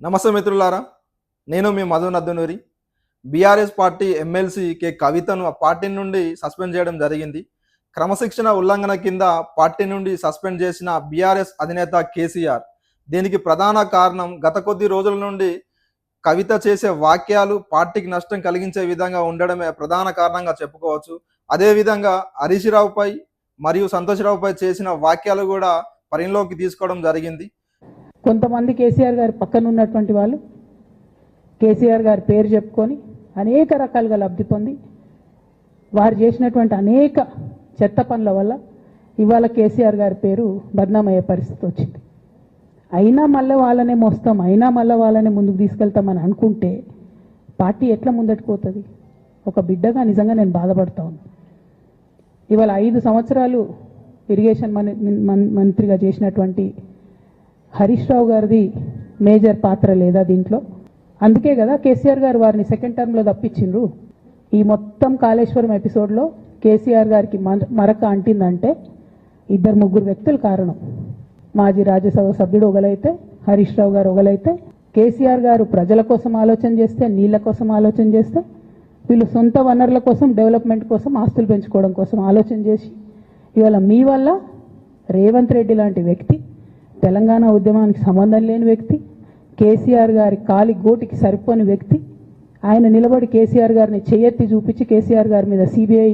నమస్తే మిత్రులారా, నేను మీ Madhu Naddanuri. BRS party MLC K కవితను ఆ పార్టీ నుండి సస్పెండ్ చేయడం జరిగింది. క్రమశిక్షణ ఉల్లంఘన కింద పార్టీ నుండి సస్పెండ్ చేసిన బీఆర్ఎస్ అధినేత కేసీఆర్. దీనికి ప్రధాన కారణం గత కొద్ది రోజుల నుండి కవిత చేసే వాక్యాలు పార్టీకి నష్టం కలిగించే విధంగా ఉండడమే ప్రధాన కారణంగా చెప్పుకోవచ్చు. అదేవిధంగా హరీష్ రావుపై మరియు సంతోష్ రావుపై చేసిన వాక్యాలు కూడా పరిగణలోకి తీసుకోవడం జరిగింది. కొంతమంది కేసీఆర్ గారి పక్కన ఉన్నటువంటి వాళ్ళు కేసీఆర్ గారి పేరు చెప్పుకొని అనేక రకాలుగా లబ్ధి పొంది వారు చేసినటువంటి అనేక చెత్త పనుల వల్ల ఇవాళ కేసీఆర్ గారి పేరు బద్నామయ్యే పరిస్థితి వచ్చింది. అయినా మళ్ళీ వాళ్ళనే మోస్తాం, అయినా మళ్ళీ వాళ్ళనే ముందుకు తీసుకెళ్తామని అనుకుంటే పార్టీ ఎట్లా ముందట్టుకోతుంది? ఒక బిడ్డగా నిజంగా నేను బాధపడతా ఉన్నాను. ఇవాళ 5 సంవత్సరాలు ఇరిగేషన్ మంత్రిగా చేసినటువంటి హరీష్ రావు గారిది మేజర్ పాత్ర లేదా దీంట్లో? అందుకే కదా కేసీఆర్ గారు వారిని సెకండ్ టర్మ్లో తప్పించిండ్రు. ఈ మొత్తం కాళేశ్వరం ఎపిసోడ్లో కేసీఆర్ గారికి మరక అంటిందంటే 2-3 వ్యక్తులు కారణం. మాజీ రాజ్యసభ సభ్యుడు ఒకలైతే, హరీష్ రావు గారు ఒకలైతే, కేసీఆర్ గారు ప్రజల కోసం ఆలోచన చేస్తే, నీళ్ల కోసం ఆలోచన చేస్తే, వీళ్ళు సొంత వనరుల కోసం, డెవలప్మెంట్ కోసం, ఆస్తులు పెంచుకోవడం కోసం ఆలోచన చేసి ఇవాళ మీ వల్ల రేవంత్ రెడ్డి లాంటి వ్యక్తి, తెలంగాణ ఉద్యమానికి సంబంధం లేని వ్యక్తి, కేసీఆర్ గారి కాలి గోటికి సరిపోని వ్యక్తి, ఆయన నిలబడి కేసీఆర్ గారిని చేయెత్తి చూపించి కేసీఆర్ గారి మీద సిబిఐ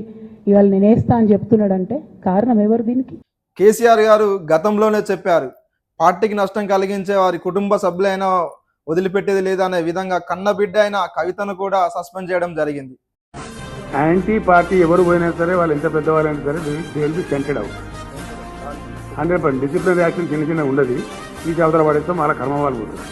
ఇవాళ నేను వేస్తా అని చెప్తున్నాడంటే కారణం ఎవరు దీనికి? కేసీఆర్ గారు గతంలోనే చెప్పారు, పార్టీకి నష్టం కలిగించే వారి కుటుంబ సభ్యులైనా వదిలిపెట్టేది లేదనే విధంగా కన్నబిడ్డ అయిన కవితను కూడా సస్పెండ్ చేయడం జరిగింది. యాంటీ పార్టీ ఎవరు పోయినా సరే, వాళ్ళు ఎంత పెద్దవాళ్ళైనా సరే, they will be scented out. 100% disciplinary action చిన్న చిన్న ఉండదు. ఈ చవతల పడేస్తాం, వాళ్ళ కర్మ వాళ్ళు పోతుంది.